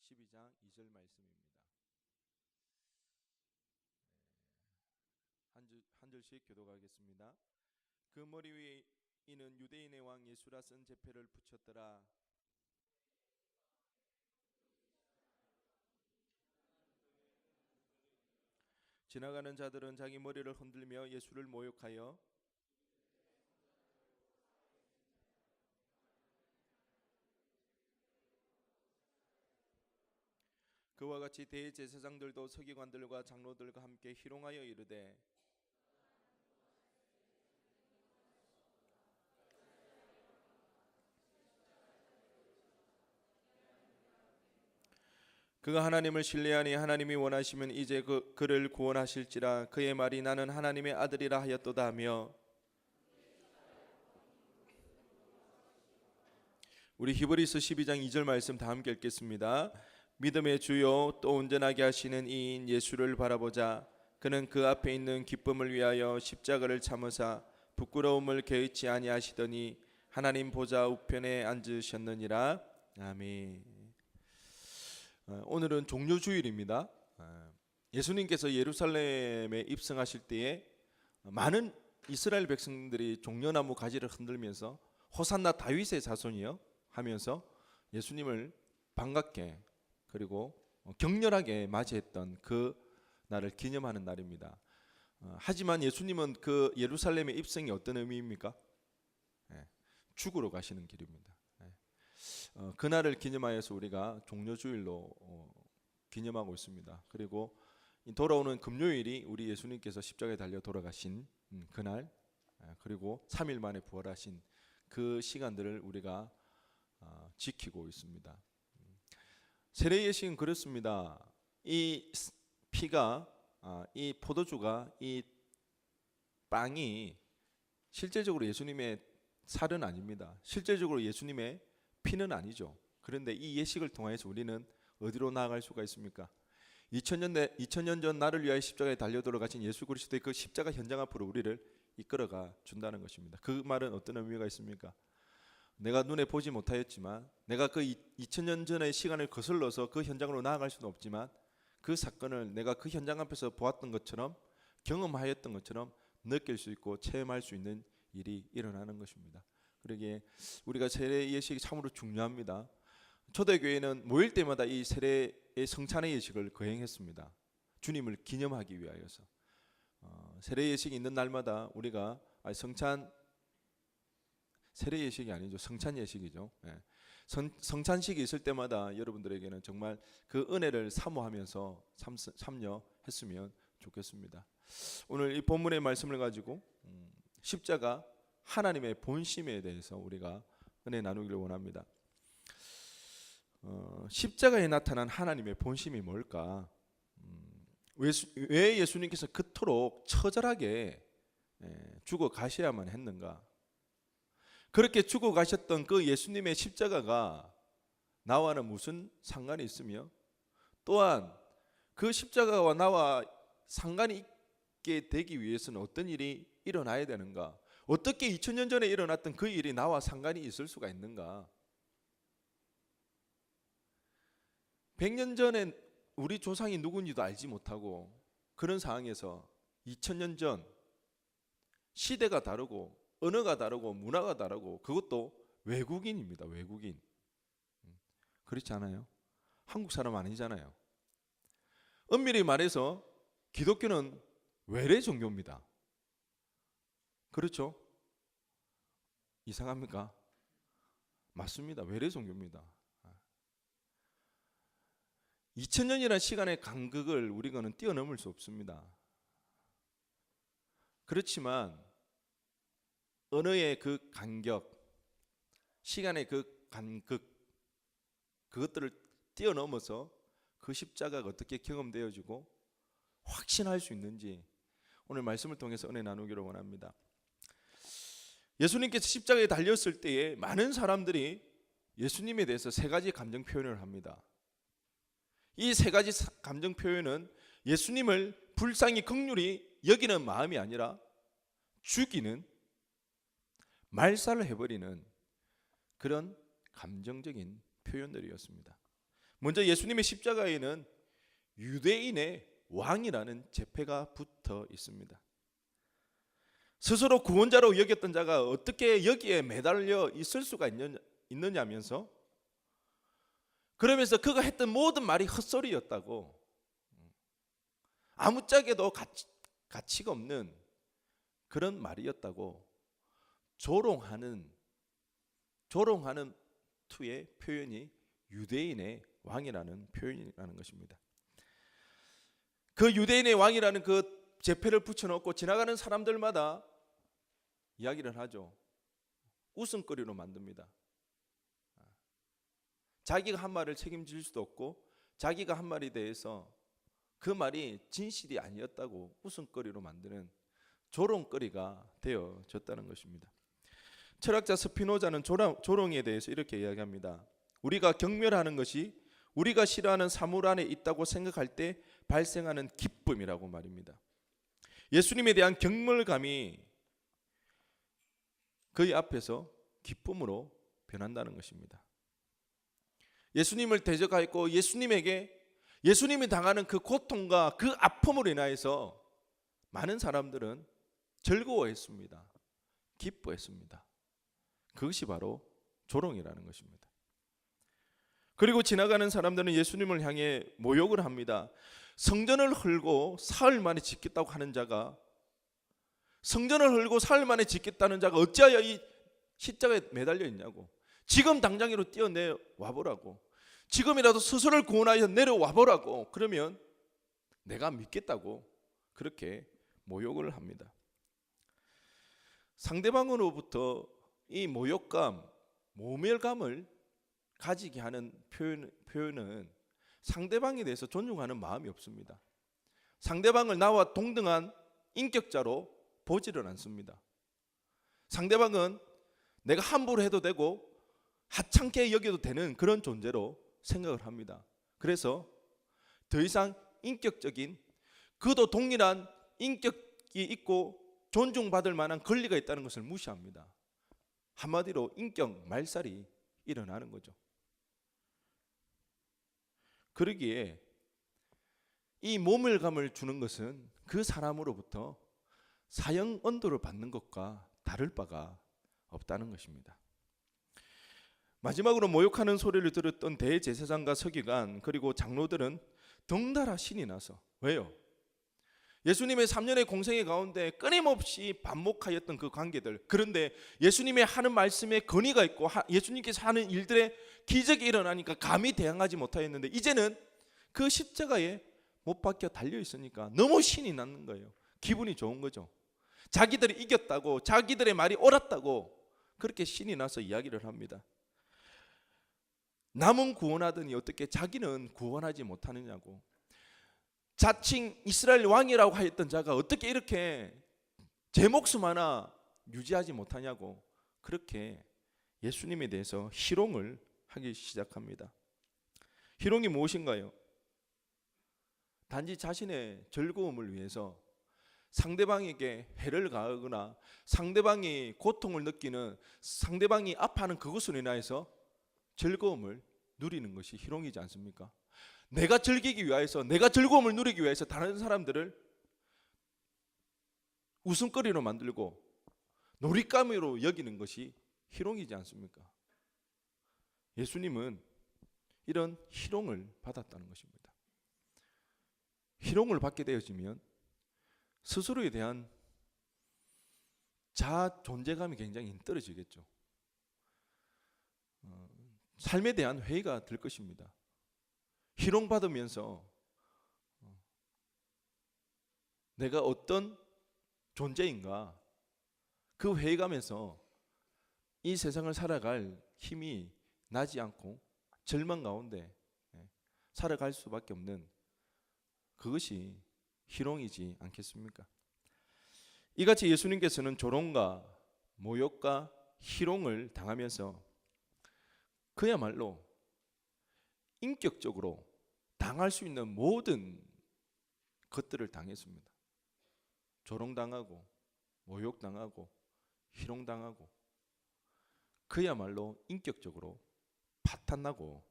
12장 2절 말씀입니다. 한 절씩 교독하겠습니다. 그 머리 위에 이는 유대인의 왕 예수라 쓴 제패를 붙였더라. 지나가는 자들은 자기 머리를 흔들며 예수를 모욕하여 그와 같이 대제사장들도 서기관들과 장로들과 함께 희롱하여 이르되 그가 하나님을 신뢰하니 하나님이 원하시면 이제 그를 구원하실지라. 그의 말이 나는 하나님의 아들이라 하였도다 하며. 우리 히브리서 12장 2절 말씀 다 함께 읽겠습니다. 믿음의 주요 또 온전하게 하시는 이인 예수를 바라보자. 그는 그 앞에 있는 기쁨을 위하여 십자가를 참으사 부끄러움을 개의치 아니하시더니 하나님 보좌 우편에 앉으셨느니라. 아멘. 오늘은 종려주일입니다. 예수님께서 예루살렘에 입성하실 때에 많은 이스라엘 백성들이 종려나무 가지를 흔들면서 호산나 다윗의 자손이요 하면서 예수님을 반갑게 그리고 격렬하게 맞이했던 그 날을 기념하는 날입니다. 하지만 예수님은 그 예루살렘의 입성이 어떤 의미입니까? 죽으러 가시는 길입니다. 그날을 기념하여서 우리가 종려주일로 기념하고 있습니다. 그리고 돌아오는 금요일이 우리 예수님께서 십자가에 달려 돌아가신 그날, 그리고 3일 만에 부활하신 그 시간들을 우리가 지키고 있습니다. 세례 예식은 그렇습니다. 이 피가, 이 포도주가, 이 빵이 실제적으로 예수님의 살은 아닙니다. 실제적으로 예수님의 피는 아니죠. 그런데 이 예식을 통해서 우리는 어디로 나아갈 수가 있습니까? 2000년 전 나를 위하여 십자가에 달려 돌아가신 예수 그리스도의 그 십자가 현장 앞으로 우리를 이끌어가 준다는 것입니다. 그 말은 어떤 의미가 있습니까? 내가 눈에 보지 못하였지만, 내가 그 2000년 전의 시간을 거슬러서 그 현장으로 나아갈 수는 없지만, 그 사건을 내가 그 현장 앞에서 보았던 것처럼, 경험하였던 것처럼 느낄 수 있고 체험할 수 있는 일이 일어나는 것입니다. 그러기에 우리가 세례 예식이 참으로 중요합니다. 초대교회는 모일 때마다 이 세례의 성찬의 예식을 거행했습니다. 주님을 기념하기 위하여서. 세례 예식이 있는 날마다 우리가 세례 예식이 아니죠. 성찬 예식이죠. 성찬식이 있을 때마다 여러분들에게는 정말 그 은혜를 사모하면서 참여했으면 좋겠습니다. 오늘 이 본문의 말씀을 가지고 십자가 하나님의 본심에 대해서 우리가 은혜 나누기를 원합니다. 십자가에 나타난 하나님의 본심이 뭘까? 왜 예수님께서 그토록 처절하게 죽어 가셔야만 했는가? 그렇게 죽어 가셨던 그 예수님의 십자가가 나와는 무슨 상관이 있으며, 또한 그 십자가와 나와 상관이 있게 되기 위해서는 어떤 일이 일어나야 되는가? 어떻게 2000년 전에 일어났던 그 일이 나와 상관이 있을 수가 있는가? 100년 전에 우리 조상이 누군지도 알지 못하고 그런 상황에서 2000년 전 시대가 다르고 언어가 다르고 문화가 다르고, 그것도 외국인입니다. 외국인. 그렇지 않아요? 한국 사람 아니잖아요. 엄밀히 말해서 기독교는 외래 종교입니다. 그렇죠? 이상합니까? 맞습니다. 외래 종교입니다. 2000년이라는 시간의 간극을 우리가는 뛰어넘을 수 없습니다. 그렇지만 언어의 그 간격, 시간의 그 간극, 그것들을 뛰어넘어서 그 십자가가 어떻게 경험되어지고 확신할 수 있는지 오늘 말씀을 통해서 은혜 나누기를 원합니다. 예수님께서 십자가에 달렸을 때에 많은 사람들이 예수님에 대해서 세 가지 감정 표현을 합니다. 이 세 가지 감정 표현은 예수님을 불쌍히 긍휼히 여기는 마음이 아니라 죽이는, 말살을 해버리는 그런 감정적인 표현들이었습니다. 먼저 예수님의 십자가에는 유대인의 왕이라는 제패가 붙어 있습니다. 스스로 구원자로 여겼던 자가 어떻게 여기에 매달려 있을 수가 있느냐면서, 그러면서 그가 했던 모든 말이 헛소리였다고, 아무짝에도 가치가 없는 그런 말이었다고 조롱하는 투의 표현이 유대인의 왕이라는 표현이라는 것입니다. 그 유대인의 왕이라는 그 제패를 붙여놓고 지나가는 사람들마다 이야기를 하죠. 웃음거리로 만듭니다. 자기가 한 말을 책임질 수도 없고 자기가 한 말에 대해서 그 말이 진실이 아니었다고 웃음거리로 만드는 조롱거리가 되어졌다는 것입니다. 철학자 스피노자는 조롱에 대해서 이렇게 이야기합니다. 우리가 경멸하는 것이 우리가 싫어하는 사물 안에 있다고 생각할 때 발생하는 기쁨이라고 말입니다. 예수님에 대한 경멸감이 그의 앞에서 기쁨으로 변한다는 것입니다. 예수님을 대적하였고 예수님이 당하는 그 고통과 그 아픔으로 인하여서 많은 사람들은 즐거워했습니다. 기뻐했습니다. 그것이 바로 조롱이라는 것입니다. 그리고 지나가는 사람들은 예수님을 향해 모욕을 합니다. 성전을 헐고 사흘 만에 짓겠다고 하는 자가, 성전을 헐고 사흘 만에 짓겠다는 자가 어찌하여 이 십자가에 매달려 있냐고, 지금 당장으로 뛰어내와 보라고, 지금이라도 스스로를 구원하여 내려와 보라고, 그러면 내가 믿겠다고 그렇게 모욕을 합니다. 상대방으로부터 이 모욕감, 모멸감을 가지게 하는 표현은 상대방에 대해서 존중하는 마음이 없습니다. 상대방을 나와 동등한 인격자로 보지를 않습니다. 상대방은 내가 함부로 해도 되고 하찮게 여겨도 되는 그런 존재로 생각을 합니다. 그래서 더 이상 인격적인, 그도 동일한 인격이 있고 존중받을 만한 권리가 있다는 것을 무시합니다. 한마디로 인격 말살이 일어나는 거죠. 그러기에 이 모멸감을 주는 것은 그 사람으로부터 사형 언도를 받는 것과 다를 바가 없다는 것입니다. 마지막으로 모욕하는 소리를 들었던 대제사장과 서기관 그리고 장로들은 덩달아 신이 나서, 왜요? 예수님의 3년의 공생의 가운데 끊임없이 반목하였던 그 관계들, 그런데 예수님의 하는 말씀에 건의가 있고 예수님께서 하는 일들에 기적이 일어나니까 감히 대항하지 못하였는데, 이제는 그 십자가에 못 박혀 달려 있으니까 너무 신이 나는 거예요. 기분이 좋은 거죠. 자기들이 이겼다고, 자기들의 말이 옳았다고 그렇게 신이 나서 이야기를 합니다. 남은 구원하더니 어떻게 자기는 구원하지 못하느냐고, 자칭 이스라엘 왕이라고 하였던 자가 어떻게 이렇게 제 목숨 하나 유지하지 못하냐고 그렇게 예수님에 대해서 희롱을 하기 시작합니다. 희롱이 무엇인가요? 단지 자신의 즐거움을 위해서 상대방에게 해를 가하거나 상대방이 고통을 느끼는, 상대방이 아파하는 그것으로 인하여서 즐거움을 누리는 것이 희롱이지 않습니까? 내가 즐기기 위해서, 내가 즐거움을 누리기 위해서 다른 사람들을 웃음거리로 만들고 놀잇감으로 여기는 것이 희롱이지 않습니까? 예수님은 이런 희롱을 받았다는 것입니다. 희롱을 받게 되어지면 스스로에 대한 자아 존재감이 굉장히 떨어지겠죠. 삶에 대한 회의가 들 것입니다. 희롱받으면서 내가 어떤 존재인가, 그 회의감에서 이 세상을 살아갈 힘이 나지 않고 절망 가운데 살아갈 수밖에 없는, 그것이 희롱이지 않겠습니까? 이같이 예수님께서는 조롱과 모욕과 희롱을 당하면서 그야말로 인격적으로 당할 수 있는 모든 것들을 당했습니다. 조롱당하고 모욕당하고 희롱당하고 그야말로 인격적으로 파탄나고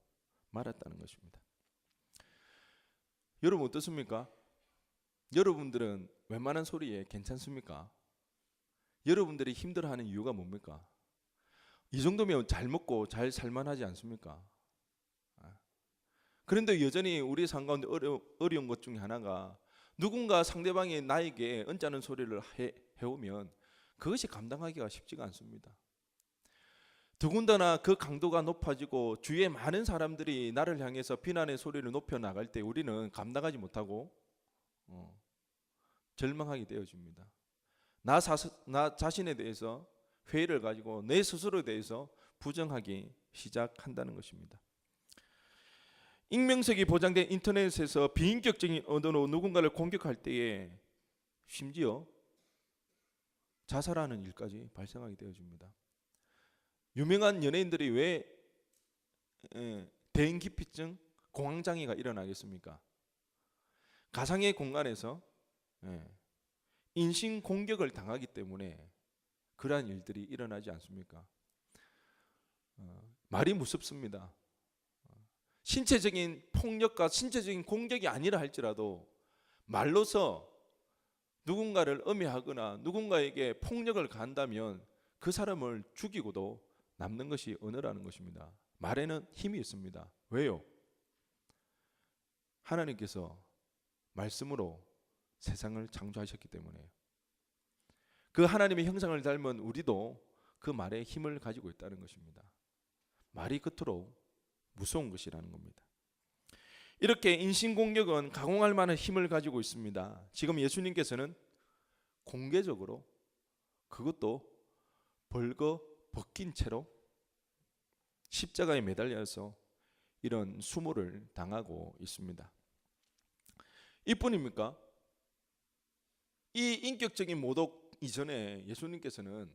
말았다는 것입니다. 여러분 어떻습니까? 여러분들은 웬만한 소리에 괜찮습니까? 여러분들이 힘들어하는 이유가 뭡니까? 이 정도면 잘 먹고 잘 살만하지 않습니까? 그런데 여전히 우리 삶 가운데 어려운 것 중에 하나가 누군가 상대방이 나에게 언짢은 소리를 해오면 그것이 감당하기가 쉽지가 않습니다. 더군다나 그 강도가 높아지고 주위에 많은 사람들이 나를 향해서 비난의 소리를 높여 나갈 때 우리는 감당하지 못하고 절망하게 되어집니다. 나 자신에 대해서 회의를 가지고 내 스스로에 대해서 부정하기 시작한다는 것입니다. 익명성이 보장된 인터넷에서 비인격적인 언어로 누군가를 공격할 때에 심지어 자살하는 일까지 발생하게 되어집니다. 유명한 연예인들이 왜 대인기피증, 공황장애가 일어나겠습니까? 가상의 공간에서 인신공격을 당하기 때문에 그러한 일들이 일어나지 않습니까? 말이 무섭습니다. 신체적인 폭력과 신체적인 공격이 아니라 할지라도 말로서 누군가를 음해하거나 누군가에게 폭력을 가한다면 그 사람을 죽이고도 남는 것이 언어라는 것입니다. 말에는 힘이 있습니다. 왜요? 하나님께서 말씀으로 세상을 창조하셨기 때문에요. 그 하나님의 형상을 닮은 우리도 그 말에 힘을 가지고 있다는 것입니다. 말이 그토록 무서운 것이라는 겁니다. 이렇게 인신공격은 가공할 만한 힘을 가지고 있습니다. 지금 예수님께서는 공개적으로 그것도 벌거 벗긴 채로 십자가에 매달려서 이런 수모를 당하고 있습니다. 이뿐입니까? 이 인격적인 모독 이전에 예수님께서는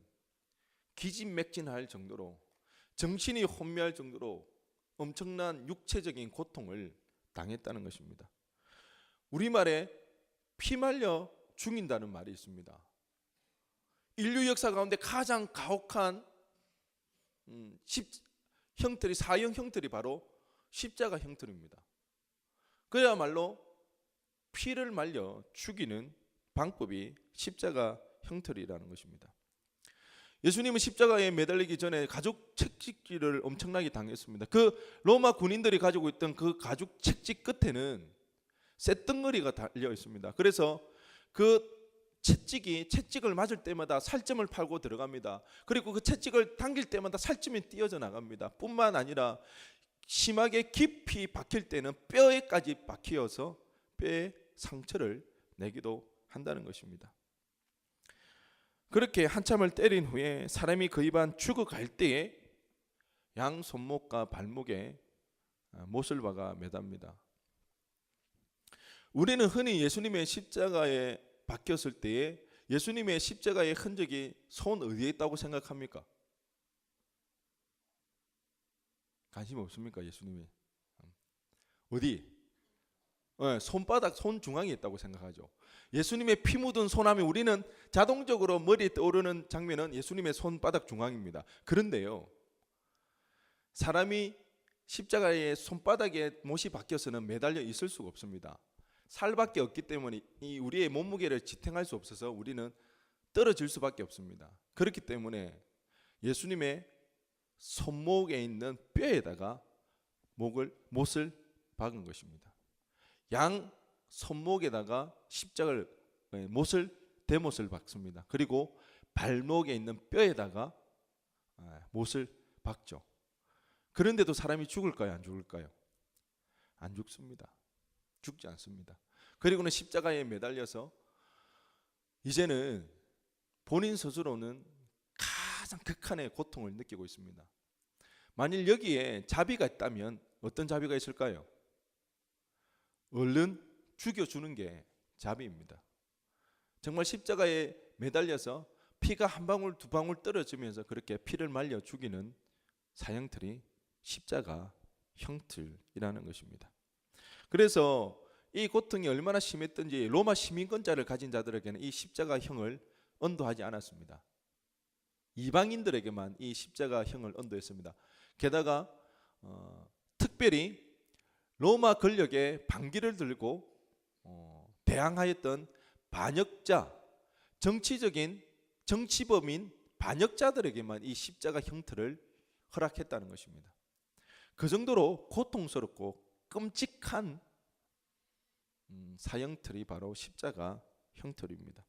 기진맥진할 정도로 정신이 혼미할 정도로 엄청난 육체적인 고통을 당했다는 것입니다. 우리말에 피말려 죽인다는 말이 있습니다. 인류 역사 가운데 가장 가혹한 형틀이 사형 형틀이 바로 십자가 형틀입니다. 그야말로 피를 말려 죽이는 방법이 십자가 형틀이라는 것입니다. 예수님은 십자가에 매달리기 전에 가죽 채찍질을 엄청나게 당했습니다. 그 로마 군인들이 가지고 있던 그 가죽 채찍 끝에는 쇳덩어리가 달려 있습니다. 그래서 그 채찍을 맞을 때마다 살점을 팔고 들어갑니다. 그리고 그 채찍을 당길 때마다 살점이 띄어져 나갑니다. 뿐만 아니라 심하게 깊이 박힐 때는 뼈에까지 박히어서 뼈에 상처를 내기도 한다는 것입니다. 그렇게 한참을 때린 후에 사람이 거의 반 죽어갈 때에 양 손목과 발목에 못을 박아 매답니다. 우리는 흔히 예수님의 십자가에 박혔을 때에 예수님의 십자가의 흔적이 손 어디에 있다고 생각합니까? 관심 없습니까? 예수님이 어디? 손바닥, 손 중앙에 있다고 생각하죠. 예수님의 피 묻은 손하면 우리는 자동적으로 머리에 떠오르는 장면은 예수님의 손바닥 중앙입니다. 그런데요, 사람이 십자가의 손바닥에 못이 박혀서는 매달려 있을 수가 없습니다. 살밖에 없기 때문에 이 우리의 몸무게를 지탱할 수 없어서 우리는 떨어질 수밖에 없습니다. 그렇기 때문에 예수님의 손목에 있는 뼈에다가 못을 박은 것입니다. 양 손목에다가 십자가를 대못을 박습니다. 그리고 발목에 있는 뼈에다가 못을 박죠. 그런데도 사람이 죽을까요? 안 죽을까요? 안 죽습니다. 죽지 않습니다. 그리고는 십자가에 매달려서 이제는 본인 스스로는 가장 극한의 고통을 느끼고 있습니다. 만일 여기에 자비가 있다면 어떤 자비가 있을까요? 얼른 죽여주는 게 자비입니다. 정말 십자가에 매달려서 피가 한 방울 두 방울 떨어지면서 그렇게 피를 말려 죽이는 사형틀이 십자가 형틀이라는 것입니다. 그래서 이 고통이 얼마나 심했던지 로마 시민권자를 가진 자들에게는 이 십자가형을 언도하지 않았습니다. 이방인들에게만 이 십자가형을 언도했습니다. 게다가 특별히 로마 권력의 반기를 들고 대항하였던 반역자, 정치적인 정치범인 반역자들에게만 이 십자가 형태를 허락했다는 것입니다. 그 정도로 고통스럽고 끔찍한 사형틀이 바로 십자가 형틀입니다.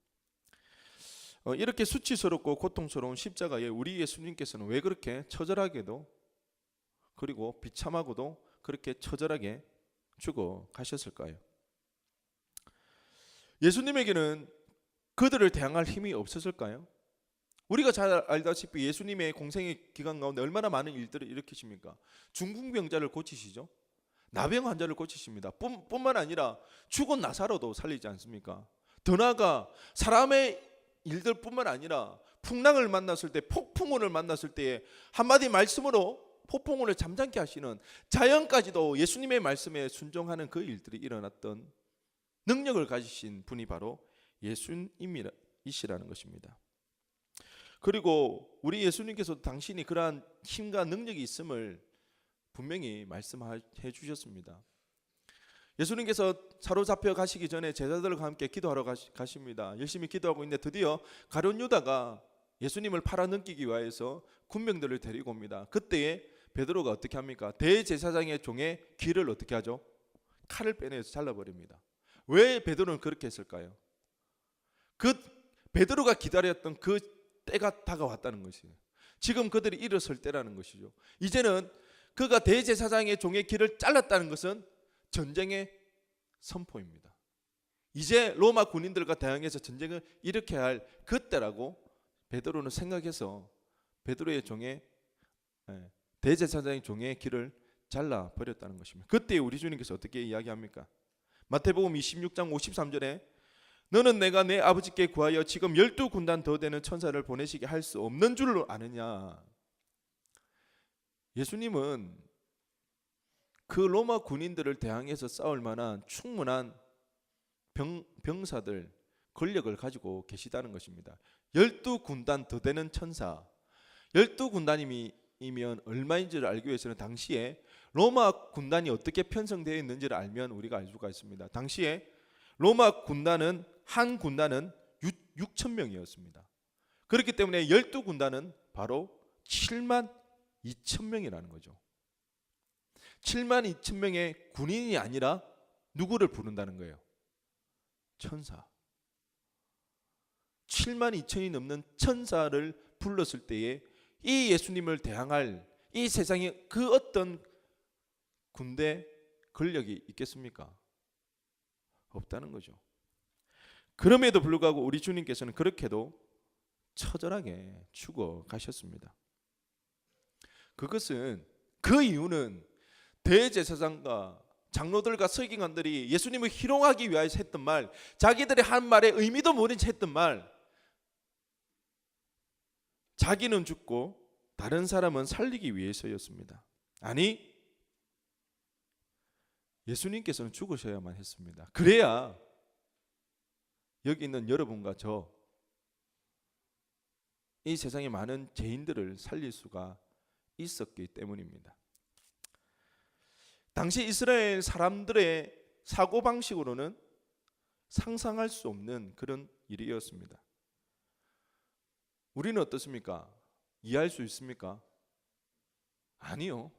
이렇게 수치스럽고 고통스러운 십자가에 우리 예수님께서는 왜 그렇게 처절하게도 그리고 비참하고도 그렇게 처절하게 죽어 가셨을까요? 예수님에게는 그들을 대항할 힘이 없었을까요? 우리가 잘 알다시피 예수님의 공생의 기간 가운데 얼마나 많은 일들을 일으키십니까? 중풍병자를 고치시죠. 나병 환자를 고치십니다. 뿐만 아니라 죽은 나사로도 살리지 않습니까? 더 나아가 사람의 일들뿐만 아니라 풍랑을 만났을 때, 폭풍우를 만났을 때에 한마디 말씀으로 폭풍우를 잠잠케 하시는, 자연까지도 예수님의 말씀에 순종하는 그 일들이 일어났던 능력을 가지신 분이 바로 예수님이시라는 것입니다. 그리고 우리 예수님께서도 당신이 그러한 힘과 능력이 있음을 분명히 말씀해 주셨습니다. 예수님께서 사로잡혀 가시기 전에 제자들과 함께 기도하러 가십니다. 열심히 기도하고 있는데 드디어 가룟 유다가 예수님을 팔아넘기기 위해서 군병들을 데리고 옵니다. 그때에 베드로가 어떻게 합니까? 대제사장의 종의 귀를 어떻게 하죠? 칼을 빼내서 잘라버립니다. 왜 베드로는 그렇게 했을까요? 그 베드로가 기다렸던 그 때가 다가왔다는 것이에요. 지금 그들이 일어설 때라는 것이죠. 이제는 그가 대제사장의 종의 귀를 잘랐다는 것은 전쟁의 선포입니다. 이제 로마 군인들과 대항해서 전쟁을 일으켜야 할 그때라고 베드로는 생각해서 베드로의 종의 대제사장의 종의 귀를 잘라 버렸다는 것입니다. 그때 우리 주님께서 어떻게 이야기합니까? 마태복음 26장 53절에 너는 내가 내 아버지께 구하여 지금 12군단 더 되는 천사를 보내시게 할 수 없는 줄로 아느냐. 예수님은 그 로마 군인들을 대항해서 싸울 만한 충분한 병사들, 권력을 가지고 계시다는 것입니다. 12군단 더 되는 천사, 12군단이면 얼마인지를 알기 위해서는 당시에 로마 군단이 어떻게 편성되어 있는지를 알면 우리가 알 수가 있습니다. 당시에 로마 군단은 한 군단은 6천 명이었습니다. 그렇기 때문에 12군단은 바로 7만 2천 명이라는 거죠. 7만 2천 명의 군인이 아니라 누구를 부른다는 거예요? 천사. 7만 2천이 넘는 천사를 불렀을 때에 이 예수님을 대항할 이 세상에 그 어떤 군대 권력이 있겠습니까? 없다는 거죠. 그럼에도 불구하고 우리 주님께서는 그렇게도 처절하게 죽어 가셨습니다. 그것은 그 이유는 대제사장과 장로들과 서기관들이 예수님을 희롱하기 위하여 했던 말, 자기들이 한 말에 의미도 모른 채 했던 말, 자기는 죽고 다른 사람은 살리기 위해서였습니다. 아니, 예수님께서는 죽으셔야만 했습니다. 그래야 여기 있는 여러분과 저, 이 세상의 많은 죄인들을 살릴 수가 있었기 때문입니다. 당시 이스라엘 사람들의 사고방식으로는 상상할 수 없는 그런 일이었습니다. 우리는 어떻습니까? 이해할 수 있습니까? 아니요.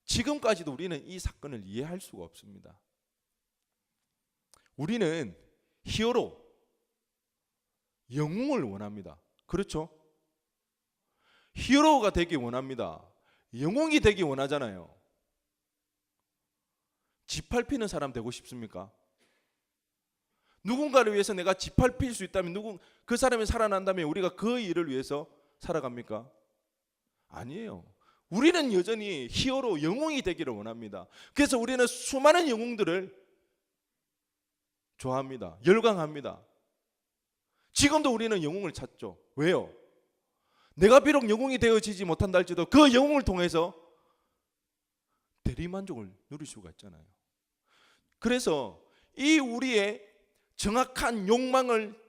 지금까지도 우리는 이 사건을 이해할 수가 없습니다. 우리는 히어로, 영웅을 원합니다. 그렇죠? 히어로가 되기 원합니다. 영웅이 되기 원하잖아요. 짓밟히는 사람 되고 싶습니까? 누군가를 위해서 내가 짓밟힐 수 있다면 그 사람이 살아난다면 우리가 그 일을 위해서 살아갑니까? 아니에요. 우리는 여전히 히어로, 영웅이 되기를 원합니다. 그래서 우리는 수많은 영웅들을 좋아합니다. 열광합니다. 지금도 우리는 영웅을 찾죠. 왜요? 내가 비록 영웅이 되어지지 못한다 할지라도 그 영웅을 통해서 대리만족을 누릴 수가 있잖아요. 그래서 이 우리의 정확한 욕망을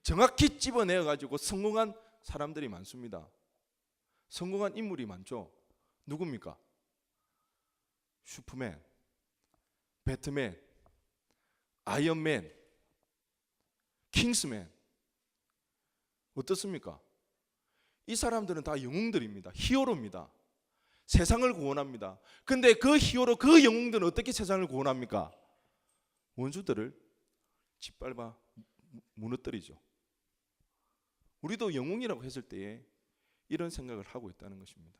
정확히 집어내어 가지고 성공한 사람들이 많습니다. 성공한 인물이 많죠. 누굽니까? 슈퍼맨, 배트맨, 아이언맨, 킹스맨. 어떻습니까? 이 사람들은 다 영웅들입니다. 히어로입니다. 세상을 구원합니다. 근데 그 히어로, 그 영웅들은 어떻게 세상을 구원합니까? 원수들을 짓밟아 무너뜨리죠. 우리도 영웅이라고 했을 때에 이런 생각을 하고 있다는 것입니다.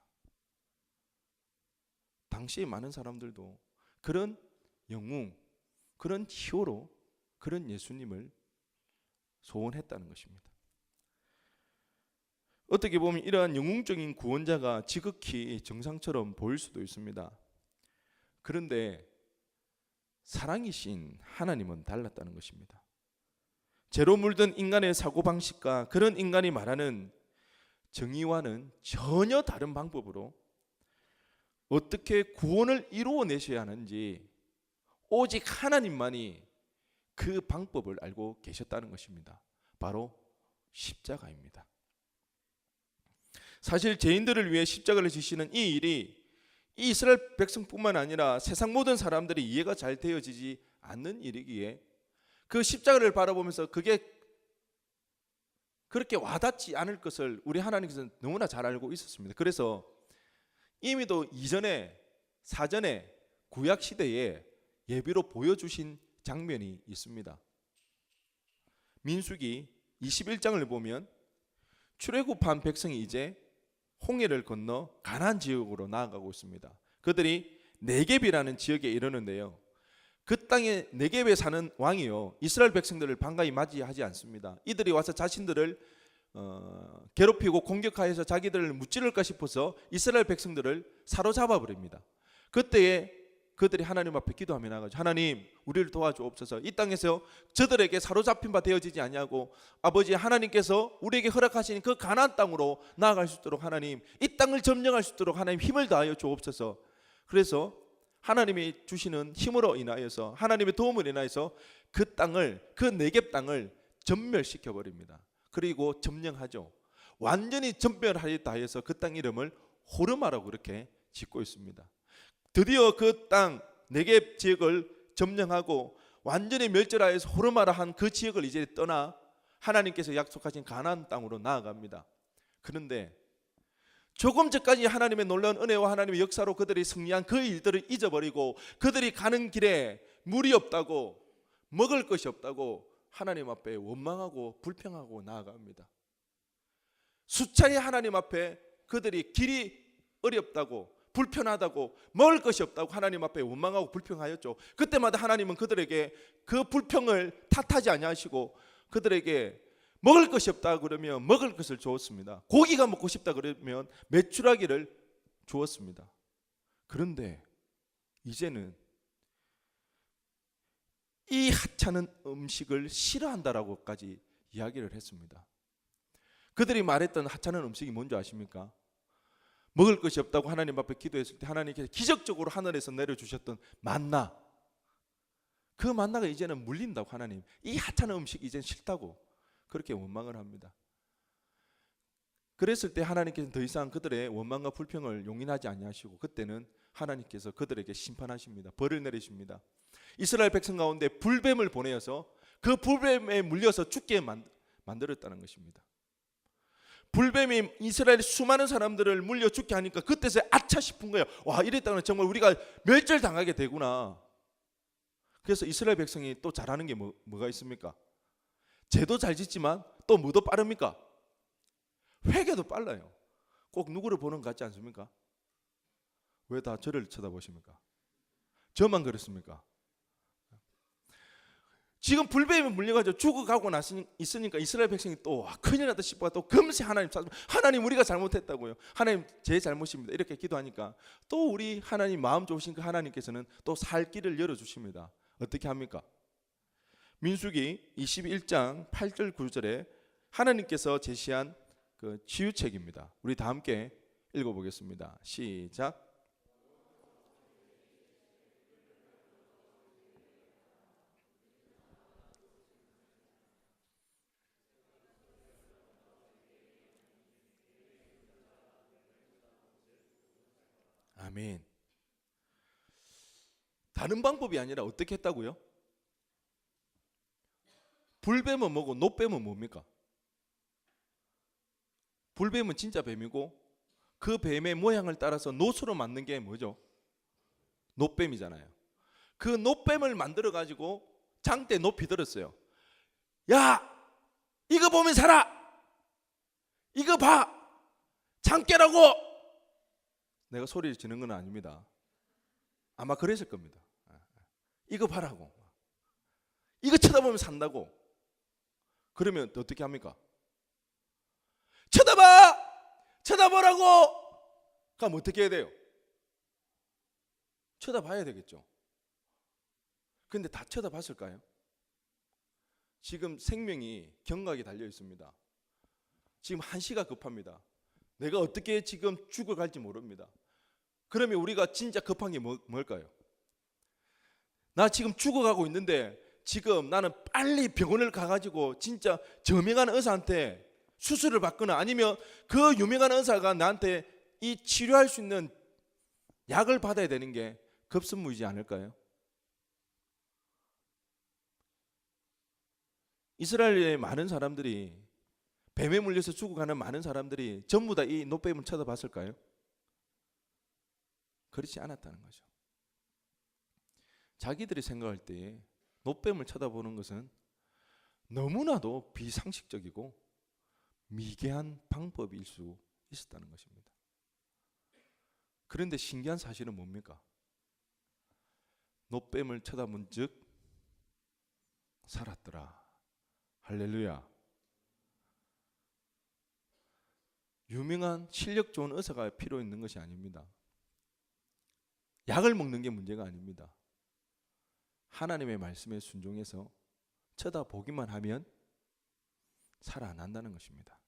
당시에 많은 사람들도 그런 영웅, 그런 히어로, 그런 예수님을 소원했다는 것입니다. 어떻게 보면 이러한 영웅적인 구원자가 지극히 정상처럼 보일 수도 있습니다. 그런데 사랑이신 하나님은 달랐다는 것입니다. 죄로 물든 인간의 사고방식과 그런 인간이 말하는 정의와는 전혀 다른 방법으로 어떻게 구원을 이루어내셔야 하는지 오직 하나님만이 그 방법을 알고 계셨다는 것입니다. 바로 십자가입니다. 사실 죄인들을 위해 십자가를 지시는 이 일이 이 이스라엘 백성뿐만 아니라 세상 모든 사람들이 이해가 잘 되어지지 않는 일이기에 그 십자가를 바라보면서 그게 그렇게 와닿지 않을 것을 우리 하나님께서는 너무나 잘 알고 있었습니다. 그래서 이미도 이전에 사전에 구약 시대에 예비로 보여주신 장면이 있습니다. 민수기 21장을 보면 출애굽한 백성이 이제 홍해를 건너 가나안 지역으로 나아가고 있습니다. 그들이 네겝이라는 지역에 이르는데요. 그 땅에 네겝에 사는 왕이요 이스라엘 백성들을 반가이 맞이하지 않습니다. 이들이 와서 자신들을 괴롭히고 공격하여서 자기들을 무찌를까 싶어서 이스라엘 백성들을 사로잡아 버립니다. 그때에 그들이 하나님 앞에 기도하며 나가죠. 하나님, 우리를 도와주옵소서. 이 땅에서 저들에게 사로잡힌 바 되어지지 아니하고 아버지 하나님께서 우리에게 허락하신 그 가나안 땅으로 나아갈 수 있도록 하나님, 이 땅을 점령할 수 있도록 하나님 힘을 다하여 주옵소서. 그래서 하나님이 주시는 힘으로 인하여서 하나님의 도움을 인하여서 그 땅을, 그 네겝 땅을 전멸시켜 버립니다. 그리고 점령하죠. 완전히 전멸하였다 해서 그 땅 이름을 호르마라고 그렇게 짓고 있습니다. 드디어 그 땅 네겝 지역을 점령하고 완전히 멸절하여서 호르마라 한 그 지역을 이제 떠나 하나님께서 약속하신 가나안 땅으로 나아갑니다. 그런데 조금 전까지 하나님의 놀라운 은혜와 하나님의 역사로 그들이 승리한 그 일들을 잊어버리고 그들이 가는 길에 물이 없다고, 먹을 것이 없다고 하나님 앞에 원망하고 불평하고 나아갑니다. 수차례 하나님 앞에 그들이 길이 어렵다고, 불편하다고, 먹을 것이 없다고 하나님 앞에 원망하고 불평하였죠. 그때마다 하나님은 그들에게 그 불평을 탓하지 아니하시고 그들에게 먹을 것이 없다 그러면 먹을 것을 주었습니다. 고기가 먹고 싶다 그러면 메추라기를 주었습니다. 그런데 이제는 이 하찮은 음식을 싫어한다라고까지 이야기를 했습니다. 그들이 말했던 하찮은 음식이 뭔지 아십니까? 먹을 것이 없다고 하나님 앞에 기도했을 때 하나님께서 기적적으로 하늘에서 내려주셨던 만나, 그 만나가 이제는 물린다고 하나님, 이 하찮은 음식이 이제는 싫다고 그렇게 원망을 합니다. 그랬을 때 하나님께서는 더 이상 그들의 원망과 불평을 용인하지 아니하시고 그때는 하나님께서 그들에게 심판하십니다. 벌을 내리십니다. 이스라엘 백성 가운데 불뱀을 보내어서 그 불뱀에 물려서 죽게 만들었다는 것입니다. 불뱀이 이스라엘 수많은 사람들을 물려 죽게 하니까 그때서 아차 싶은 거예요. 와, 이랬다면 정말 우리가 멸절당하게 되구나. 그래서 이스라엘 백성이 또 잘하는 게 뭐가 있습니까? 죄도 잘 짓지만 또 뭐도 빠릅니까? 회개도 빨라요. 꼭 누구를 보는 것 같지 않습니까? 왜 다 저를 쳐다보십니까? 저만 그렇습니까? 지금 불뱀에 물려가지고 죽어가고 있으니까 이스라엘 백성이 또 큰일 났다 싶어 또 금세 하나님 우리가 잘못했다고요. 하나님 제 잘못입니다. 이렇게 기도하니까 또 우리 하나님 마음 좋으신 그 하나님께서는 또 살 길을 열어주십니다. 어떻게 합니까? 민수기 21장 8절 9절에 하나님께서 제시한 그 치유책입니다. 우리 다 함께 읽어보겠습니다. 시작. 아멘. 다른 방법이 아니라 어떻게 했다고요? 불뱀은 뭐고 노뱀은 뭡니까? 불뱀은 진짜 뱀이고 그 뱀의 모양을 따라서 노수로 만든 게 뭐죠? 노뱀이잖아요. 그 노뱀을 만들어 가지고 장대 높이 들었어요. 야, 이거 보면 살아. 이거 봐. 장깨라고. 내가 소리를 지는 건 아닙니다. 아마 그랬을 겁니다. 이거 봐라고. 이거 쳐다보면 산다고. 그러면 어떻게 합니까? 쳐다봐! 쳐다보라고! 그럼 어떻게 해야 돼요? 쳐다봐야 되겠죠. 근데 다 쳐다봤을까요? 지금 생명이 경각이 달려 있습니다. 지금 한시가 급합니다. 내가 어떻게 지금 죽어갈지 모릅니다. 그러면 우리가 진짜 급한 게 뭘까요? 나 지금 죽어가고 있는데 지금 나는 빨리 병원을 가가지고 진짜 저명한 의사한테 수술을 받거나 아니면 그 유명한 의사가 나한테 이 치료할 수 있는 약을 받아야 되는 게 급선무이지 않을까요? 이스라엘의 많은 사람들이 뱀에 물려서 죽어가는 많은 사람들이 전부 다 이 노뱀을 쳐다봤을까요? 그렇지 않았다는 거죠. 자기들이 생각할 때 노뱀을 쳐다보는 것은 너무나도 비상식적이고 미개한 방법일 수 있었다는 것입니다. 그런데 신기한 사실은 뭡니까? 노뱀을 쳐다본 즉 살았더라. 할렐루야. 유명한 실력 좋은 의사가 필요 있는 것이 아닙니다. 약을 먹는 게 문제가 아닙니다. 하나님의 말씀에 순종해서 쳐다보기만 하면 살아난다는 것입니다.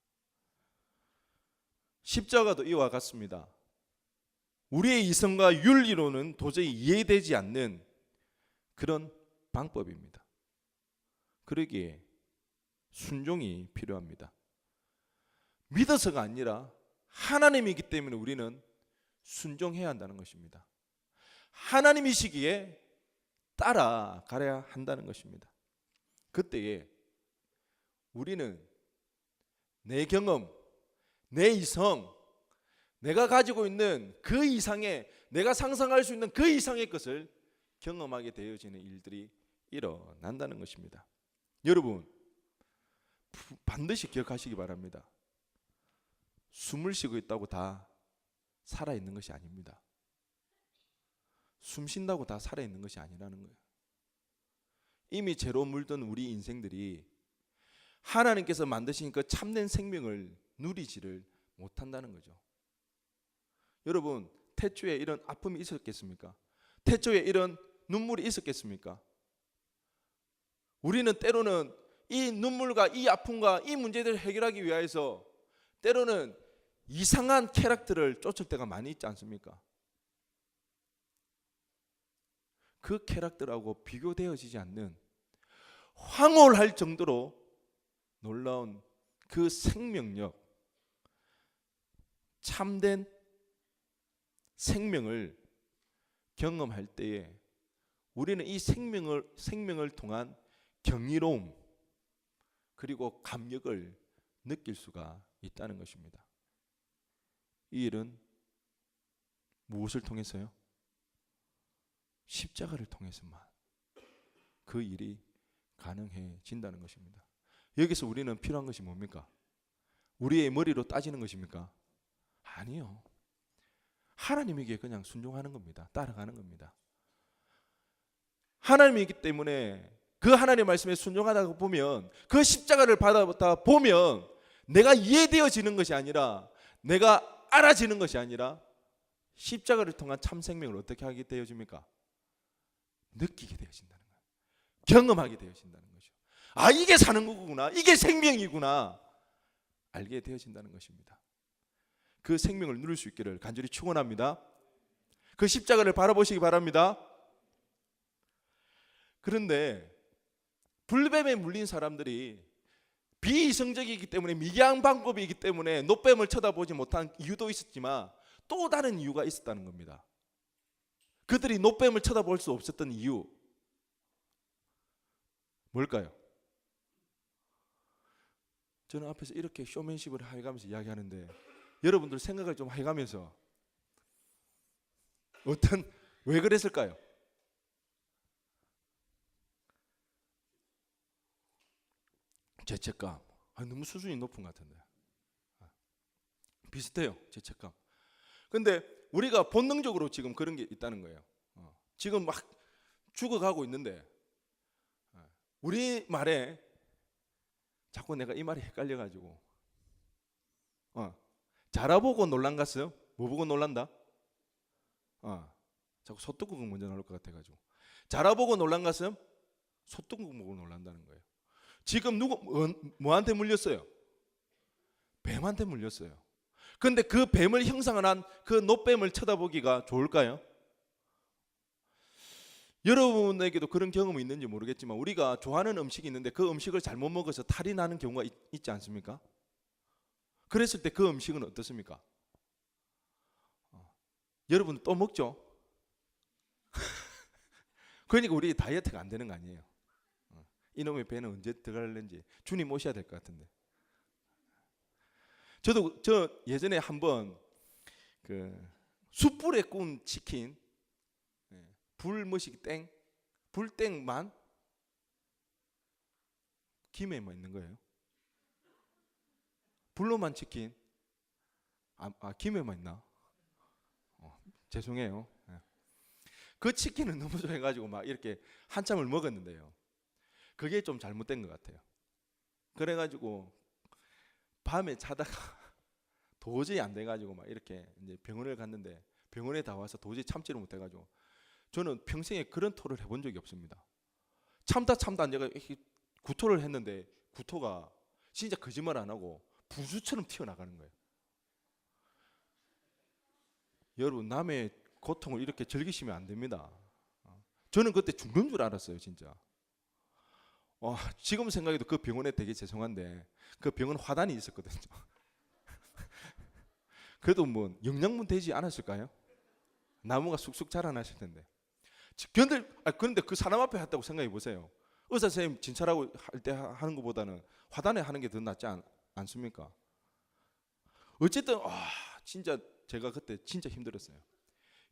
십자가도 이와 같습니다. 우리의 이성과 윤리로는 도저히 이해되지 않는 그런 방법입니다. 그러기에 순종이 필요합니다. 믿어서가 아니라 하나님이기 때문에 우리는 순종해야 한다는 것입니다. 하나님이시기에 따라가야 한다는 것입니다. 그때에 우리는 내 경험, 내 이성, 내가 가지고 있는 그 이상의, 내가 상상할 수 있는 그 이상의 것을 경험하게 되어지는 일들이 일어난다는 것입니다. 여러분 반드시 기억하시기 바랍니다. 숨을 쉬고 있다고 다 살아있는 것이 아닙니다. 숨 쉰다고 다 살아있는 것이 아니라는 거예요. 이미 죄로 물든 우리 인생들이 하나님께서 만드신 그 참된 생명을 누리지를 못한다는 거죠. 여러분 태초에 이런 아픔이 있었겠습니까? 태초에 이런 눈물이 있었겠습니까? 우리는 때로는 이 눈물과 이 아픔과 이 문제들을 해결하기 위해서 때로는 이상한 캐릭터를 쫓을 때가 많이 있지 않습니까? 그 캐릭터하고 비교되어지지 않는 황홀할 정도로 놀라운 그 생명력, 참된 생명을 경험할 때에 우리는 이 생명을 통한 경이로움 그리고 감격을 느낄 수가 있다는 것입니다. 이 일은 무엇을 통해서요? 십자가를 통해서만 그 일이 가능해진다는 것입니다. 여기서 우리는 필요한 것이 뭡니까? 우리의 머리로 따지는 것입니까? 아니요. 하나님에게 그냥 순종하는 겁니다. 따라가는 겁니다. 하나님이기 때문에 그 하나님의 말씀에 순종하다 보면 그 십자가를 받아보다 보면 내가 이해되어지는 것이 아니라 내가 알아지는 것이 아니라 십자가를 통한 참 생명을 어떻게 하게 되어집니까? 느끼게 되어진다는 거예요. 경험하게 되어진다는 거죠. 아, 이게 사는 거구나. 이게 생명이구나. 알게 되어진다는 것입니다. 그 생명을 누릴 수 있기를 간절히 축원합니다. 그 십자가를 바라보시기 바랍니다. 그런데 불뱀에 물린 사람들이 비이성적이기 때문에 미개한 방법이기 때문에 노뱀을 쳐다보지 못한 이유도 있었지만 또 다른 이유가 있었다는 겁니다. 그들이 노뱀을 쳐다볼 수 없었던 이유 뭘까요? 저는 앞에서 이렇게 쇼맨십을 해가면서 이야기하는데 여러분들 생각을 좀 해가면서 왜 그랬을까요? 죄책감. 너무 수준이 높은 것 같은데. 비슷해요. 죄책감. 근데 우리가 본능적으로 지금 그런 게 있다는 거예요. 지금 막 죽어가고 있는데 우리 말에 자꾸 내가 이 말이 헷갈려가지고 자라보고 놀란 갔어요? 뭐 보고 놀란다? 자꾸 소뚜껑 먼저 나올 것 같아가지고 자라보고 놀란 갔어요? 소뚜껑 보고 놀란다는 거예요. 지금 뭐한테 물렸어요? 뱀한테 물렸어요. 근데 그 뱀을 형상한 그 노뱀을 쳐다보기가 좋을까요? 여러분에게도 그런 경험이 있는지 모르겠지만 우리가 좋아하는 음식이 있는데 그 음식을 잘못 먹어서 탈이 나는 경우가 있지 않습니까? 그랬을 때 그 음식은 어떻습니까? 여러분 또 먹죠? 그러니까 우리 다이어트가 안 되는 거 아니에요. 이놈의 배는 언제 들어갈는지 주님 오셔야 될 것 같은데. 저 예전에 한번 그 숯불에 구운 치킨 불머시기 불땡만 김에만 있는 거예요. 불로만 치킨 김에만 있나? 죄송해요. 그 치킨은 너무 좋아해가지고 막 이렇게 한참을 먹었는데요. 그게 좀 잘못된 것 같아요. 그래가지고 밤에 자다가 도저히 안 돼가지고 막 이렇게 이제 병원을 갔는데 병원에 다 와서 도저히 참지를 못해가지고 저는 평생에 그런 토를 해본 적이 없습니다. 참다 내가 구토를 했는데 구토가 진짜 거짓말 안 하고 부수처럼 튀어나가는 거예요. 여러분 남의 고통을 이렇게 즐기시면 안 됩니다. 저는 그때 죽는 줄 알았어요, 진짜. 지금 생각해도 그 병원에 되게 죄송한데 그 병원 화단이 있었거든요. 그래도 뭐 영양분 되지 않았을까요? 나무가 쑥쑥 자라났을 텐데. 그런데 그 사람 앞에 했다고 생각해 보세요. 의사 선생님 진찰하고 할 때 하는 것보다는 화단에 하는 게 더 낫지 않습니까? 어쨌든 진짜 제가 그때 진짜 힘들었어요.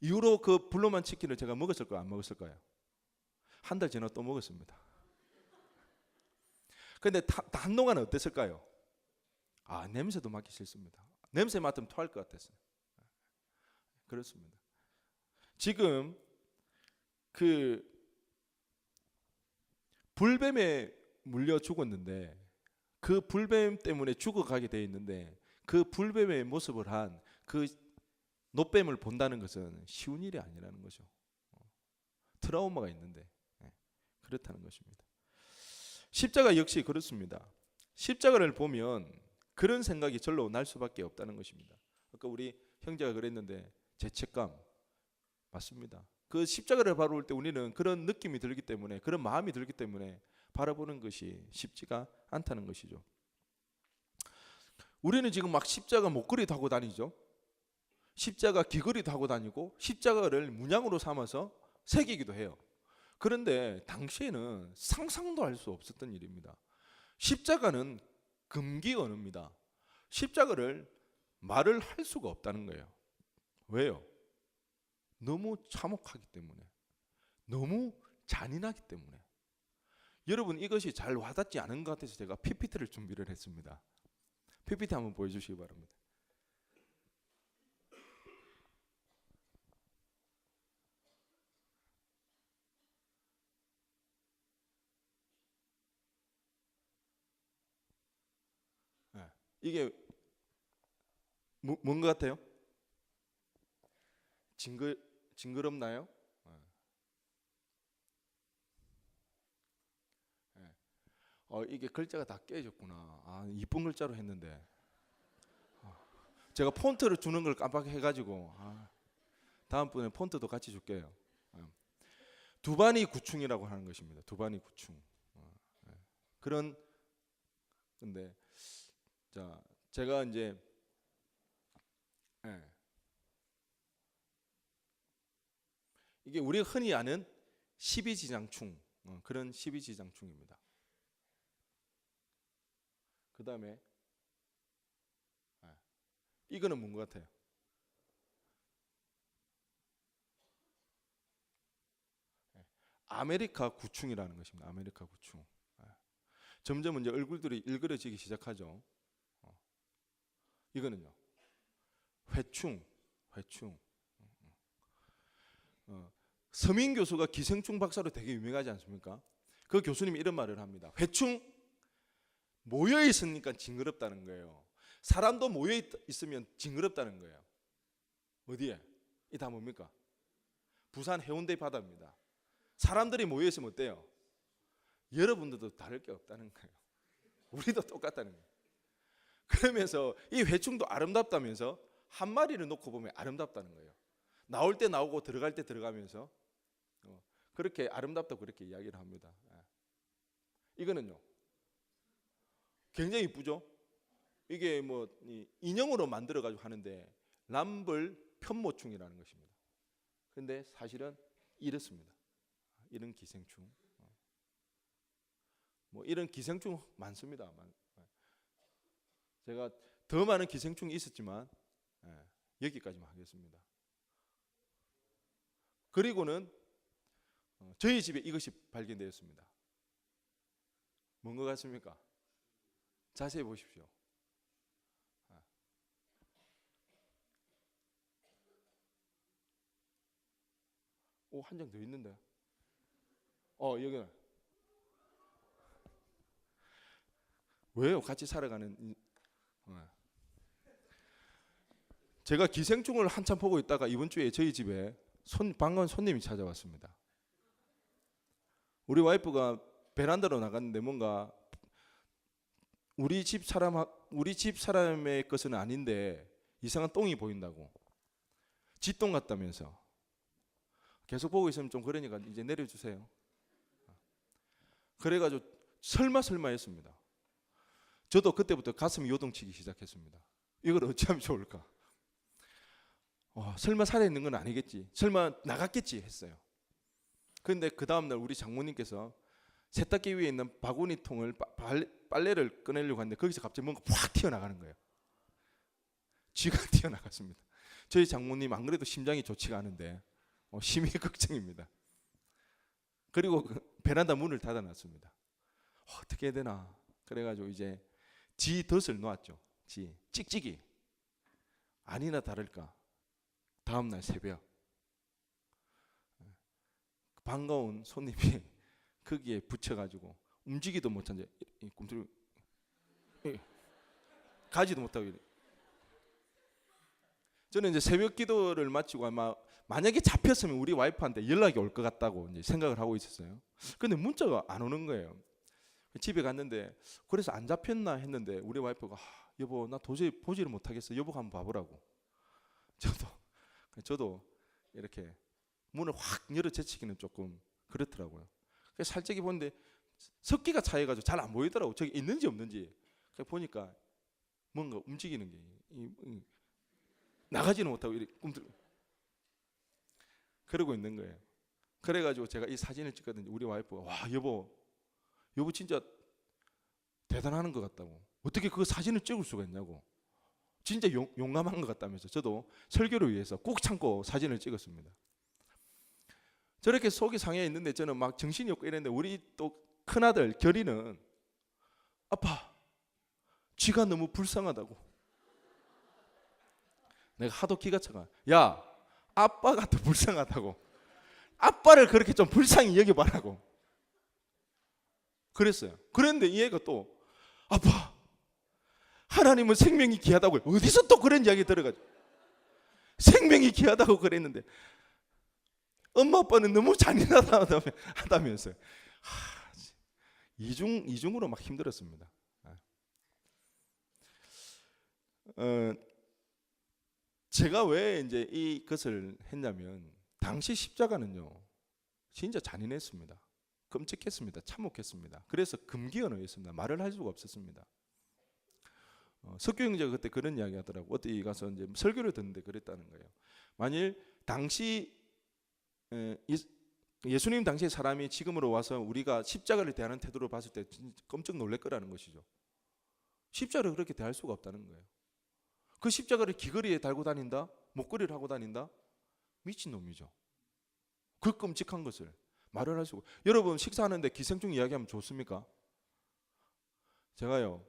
이후로 그 불로만 치킨을 제가 먹었을까요? 안 먹었을까요? 한 달 지나 또 먹었습니다. 근데 한동안 어땠을까요? 냄새도 맡기 싫습니다. 냄새 맡으면 토할 것 같았어요. 그렇습니다. 지금 그 불뱀에 물려 죽었는데 그 불뱀 때문에 죽어가게 돼 있는데 그 불뱀의 모습을 한 그 노뱀을 본다는 것은 쉬운 일이 아니라는 거죠. 트라우마가 있는데 그렇다는 것입니다. 십자가 역시 그렇습니다. 십자가를 보면 그런 생각이 절로 날 수밖에 없다는 것입니다. 아까 우리 형제가 그랬는데 죄책감 맞습니다. 그 십자가를 바라볼 때 우리는 그런 느낌이 들기 때문에 그런 마음이 들기 때문에 바라보는 것이 쉽지가 않다는 것이죠. 우리는 지금 막 십자가 목걸이도 하고 다니죠. 십자가 귀걸이도 하고 다니고 십자가를 문양으로 삼아서 새기기도 해요. 그런데 당시에는 상상도 할 수 없었던 일입니다. 십자가는 금기 언어입니다. 십자가를 말을 할 수가 없다는 거예요. 왜요? 너무 참혹하기 때문에, 너무 잔인하기 때문에. 여러분 이것이 잘 와닿지 않은 것 같아서 제가 PPT를 준비를 했습니다. PPT 한번 보여주시기 바랍니다. 이게 뭔 것 같아요? 징그럽나요? 이게 글자가 다 깨졌구나. 이쁜 글자로 했는데 제가 폰트를 주는 걸 깜빡해가지고 다음번에 폰트도 같이 줄게요. 두바니 구충이라고 하는 것입니다. 두바니 구충. 그런 근데 자 제가 이제 이게 우리가 흔히 아는 십이지장충, 그런 십이지장충입니다. 그 다음에 이거는 뭔 것 같아요? 아메리카 구충이라는 것입니다. 아메리카 구충. 점점 이제 얼굴들이 일그러지기 시작하죠. 이거는요, 회충. 서민 교수가 기생충 박사로 되게 유명하지 않습니까? 그 교수님이 이런 말을 합니다. 회충 모여 있으니까 징그럽다는 거예요. 사람도 모여 있으면 징그럽다는 거예요. 어디에? 이 다 뭡니까? 부산 해운대 바다입니다. 사람들이 모여 있으면 어때요? 여러분들도 다를 게 없다는 거예요. 우리도 똑같다는 거예요. 그러면서 이 회충도 아름답다면서 한 마리를 놓고 보면 아름답다는 거예요. 나올 때 나오고 들어갈 때 들어가면서 그렇게 아름답다고 그렇게 이야기를 합니다. 이거는요, 굉장히 이쁘죠? 이게 뭐 인형으로 만들어 가지고 하는데 람벌 편모충이라는 것입니다. 근데 사실은 이렇습니다. 이런 기생충, 뭐 이런 기생충 많습니다. 제가 더 많은 기생충이 있었지만 여기까지만 하겠습니다. 그리고는 저희 집에 이것이 발견되었습니다. 뭔 것 같습니까? 자세히 보십시오. 오, 한 장 더 있는데. 여기는 왜요? 같이 살아가는. 제가 기생충을 한참 보고 있다가 이번 주에 저희 집에 반가운 손님이 찾아왔습니다. 우리 와이프가 베란다로 나갔는데 뭔가 우리 집 사람의 것은 아닌데 이상한 똥이 보인다고, 쥐똥 같다면서. 계속 보고 있으면 좀 그러니까 이제 내려주세요. 그래가지고 설마 했습니다. 저도 그때부터 가슴이 요동치기 시작했습니다. 이걸 어찌하면 좋을까? 설마 살아있는 건 아니겠지, 설마 나갔겠지 했어요. 그런데 그 다음날 우리 장모님께서 세탁기 위에 있는 바구니 통을 빨래를 꺼내려고 하는데 거기서 갑자기 뭔가 확 튀어나가는 거예요. 쥐가 튀어나갔습니다. 저희 장모님 안 그래도 심장이 좋지가 않은데 심히 걱정입니다. 그리고 그 베란다 문을 닫아놨습니다. 어떻게 해야 되나 그래가지고 이제 쥐 덫을 놓았죠. 쥐 찍찍이. 아니나 다를까 다음날 새벽 반가운 손님이 거기에 붙여가지고 움직이도 못한 채 꿈틀 가지도 못하고. 저는 이제 새벽 기도를 마치고 아마 만약에 잡혔으면 우리 와이프한테 연락이 올 것 같다고 이제 생각을 하고 있었어요. 근데 문자가 안 오는 거예요. 집에 갔는데 그래서 안 잡혔나 했는데 우리 와이프가 여보 나 도저히 보지를 못하겠어, 여보가 한번 봐보라고. 저도 이렇게 문을 확 열어 제치기는 조금 그렇더라고요. 그래서 살짝이 보는데 습기가 차여가지고 잘 안 보이더라고, 저기 있는지 없는지. 그래서 보니까 뭔가 움직이는 게 나가지는 못하고 이렇게 그러고 있는 거예요. 그래가지고 제가 이 사진을 찍거든요. 우리 와이프가 와 여보 진짜 대단한 것 같다고, 어떻게 그 사진을 찍을 수가 있냐고, 진짜 용감한 것 같다면서. 저도 설교를 위해서 꾹 참고 사진을 찍었습니다. 저렇게 속이 상해 있는데 저는 막 정신이 없고 이랬는데 우리 또 큰아들 결이는 아빠 쥐가 너무 불쌍하다고. 내가 하도 기가 차가, 야 아빠가 더 불쌍하다고, 아빠를 그렇게 좀 불쌍히 여겨봐라고 그랬어요. 그런데 이 애가 또 아빠 하나님은 생명이 귀하다고, 어디서 또 그런 이야기 들어가지고 생명이 귀하다고 그랬는데 엄마 아빠는 너무 잔인하다면서요. 이중으로 막 힘들었습니다. 제가 왜 이제 이것을 했냐면 당시 십자가는요 진짜 잔인했습니다. 끔찍했습니다. 참혹했습니다. 그래서 금기 언어였습니다. 말을 할 수가 없었습니다. 석규 형제가 그때 그런 이야기 하더라고. 어디 가서 이제 설교를 듣는데 그랬다는 거예요. 만일 당시 예수님 당시의 사람이 지금으로 와서 우리가 십자가를 대하는 태도를 봤을 때 깜짝 놀랄 거라는 것이죠. 십자가를 그렇게 대할 수가 없다는 거예요. 그 십자가를 귀걸이에 달고 다닌다? 목걸이를 하고 다닌다? 미친놈이죠. 그 끔찍한 것을 말을 할 수가. 여러분 식사하는데 기생충 이야기하면 좋습니까? 제가요